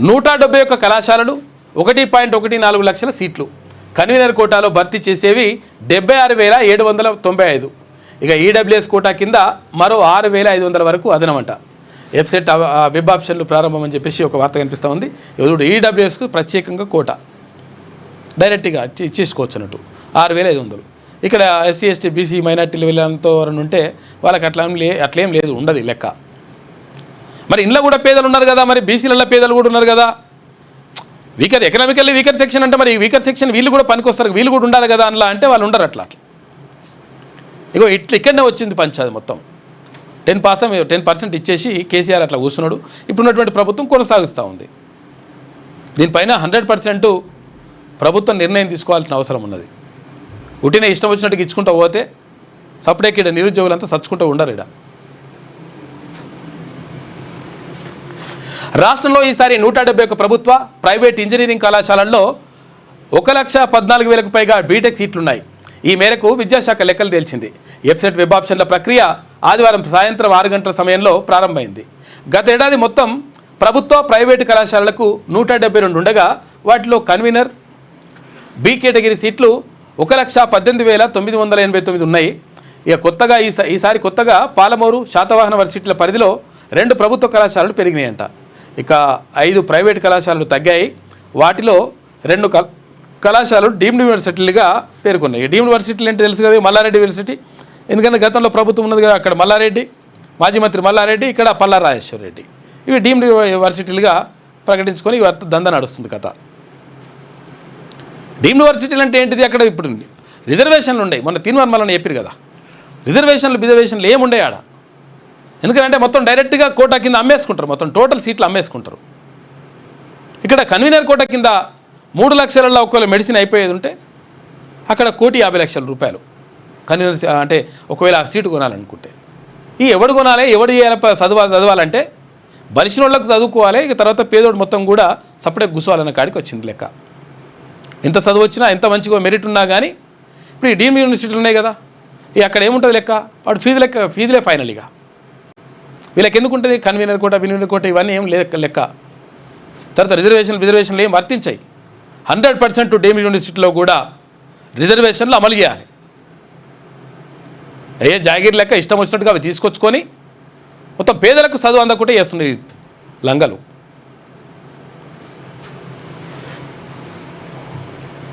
171 కళాశాలలు 1.14 లక్షల సీట్లు కన్వీనర్ కోటాలో భర్తీ చేసేవి 76,795. ఇక ఈడబ్ల్యూఎస్ కోటా కింద మరో 6,500 వరకు అదనమంట. వెబ్సైట్ వెబ్ ఆప్షన్లు ప్రారంభం అని చెప్పేసి ఒక వార్త కనిపిస్తూ ఉంది. ఇప్పుడు ఈడబ్ల్యూఎస్కు ప్రత్యేకంగా కోటా డైరెక్ట్గా ఇచ్చేసుకోవచ్చు అన్నట్టు 6,500. ఇక్కడ ఎస్సీ ఎస్టీ బీసీ మైనార్టీలు వెళ్ళేంత వరకు ఉంటే వాళ్ళకి అట్లేం లేదు, ఉండదు లెక్క. మరి ఇంట్లో కూడా పేదలు ఉన్నారు కదా, మరి బీసీలలో పేదలు కూడా ఉన్నారు కదా. ఎకనామికల్లీ వీకర్ సెక్షన్ అంటే మరి వీకర్ సెక్షన్ వీళ్ళు కూడా పనికొస్తారు, వీళ్ళు కూడా ఉండాలి కదా అందులో అంటే వాళ్ళు ఉండరు. అట్లా ఇక్కడనే వచ్చింది పంచాది మొత్తం 10% ఇచ్చేసి కేసీఆర్ అట్లా కూర్చున్నాడు. ఇప్పుడున్నటువంటి ప్రభుత్వం కొనసాగిస్తూ ఉంది. దీనిపైన 100% ప్రభుత్వం నిర్ణయం తీసుకోవాల్సిన అవసరం ఉన్నది. ఉట్టినే ఇష్టం వచ్చినట్టుగా ఇచ్చుకుంటూ పోతే సపరేట్ ఇక్కడ నిరుద్యోగులంతా సచ్చుకుంటూ ఉండరు. ఇక్కడ రాష్ట్రంలో ఈసారి 171 ప్రభుత్వ ప్రైవేట్ ఇంజనీరింగ్ కళాశాలల్లో 1,14,000కు పైగా బీటెక్ సీట్లున్నాయి. ఈ మేరకు విద్యాశాఖ లెక్కలు తేల్చింది. వెబ్సైట్ వెబ్ ఆప్షన్ల ప్రక్రియ ఆదివారం సాయంత్రం 6 గంటల సమయంలో ప్రారంభమైంది. గత ఏడాది మొత్తం ప్రభుత్వ ప్రైవేటు కళాశాలలకు 172 ఉండగా వాటిలో కన్వీనర్ బి కేటగిరీ సీట్లు 1,18,989 ఉన్నాయి. ఇక కొత్తగా ఈసారి కొత్తగా పాలమూరు శాతవాహన వర్సిటీల పరిధిలో 2 ప్రభుత్వ కళాశాలలు పెరిగినాయంట. ఇక 5 ప్రైవేట్ కళాశాలలు తగ్గాయి. వాటిలో 2 కళాశాలలు డీమ్డ్ యూనివర్సిటీలుగా పేర్కొన్నాయి. డీమ్డ్ యూనివర్సిటీలు అంటే తెలుసు కదా, మల్లారెడ్డి యూనివర్సిటీ. ఎందుకంటే గతంలో ప్రభుత్వం ఉన్నది కదా, అక్కడ మల్లారెడ్డి, మాజీ మంత్రి మల్లారెడ్డి, ఇక్కడ పల్లా రాజేశ్వర రెడ్డి. ఇవి డీమ్డ్ యూనివర్సిటీలుగా ప్రకటించుకొని దంద నడుస్తుంది కథ. డీమ్డ్ యూనివర్సిటీలు అంటే ఏంటిది? అక్కడ ఇప్పుడు రిజర్వేషన్లు ఉన్నాయి. మొన్న తీన్వర్మలని చెప్పారు కదా, రిజర్వేషన్లు ఏముండే ఆడ. ఎందుకంటే మొత్తం డైరెక్ట్గా కోటా కింద అమ్మేసుకుంటారు, మొత్తం టోటల్ సీట్లు అమ్మేసుకుంటారు. ఇక్కడ కన్వీనర్ కోటా కింద 3 లక్షలలో ఒకవేళ మెడిసిన్ అయిపోయేది ఉంటే అక్కడ 1,50,00,000 కన్వీనర్ అంటే ఒకవేళ సీటు కొనాలనుకుంటే. ఎవడు కొనాలి, ఎవడు చేయాలి చదవాలంటే బలిసిన వాళ్ళకు చదువుకోవాలి. ఇక తర్వాత పేదోడు మొత్తం కూడా సపరేట్ కూర్చోవాలన్న కాడికి వచ్చింది లెక్క. ఎంత చదువు వచ్చినా, ఎంత మంచిగా మెరిట్ ఉన్నా కానీ ఇప్పుడు ఈ డీమ్డ్ యూనివర్సిటీలు ఉన్నాయి కదా, అక్కడ ఏముంటుంది లెక్క, వాడు ఫీజులే ఫైనల్. ఇక వీళ్ళకి ఎందుకు ఉంటుంది కన్వీనర్ కోట, విన్వీనర్ కోట ఇవన్నీ ఏం లెక్క. తర్వాత రిజర్వేషన్లు ఏం వర్తించాయి. 100% డీమ్డ్ యూనివర్సిటీలో కూడా రిజర్వేషన్లు అమలు చేయాలి. జాగీర్ లెక్క ఇష్టం వచ్చినట్టుగా అవి తీసుకొచ్చుకొని మొత్తం పేదలకు చదువు అందకుంటే చేస్తున్నాయి లంగలు.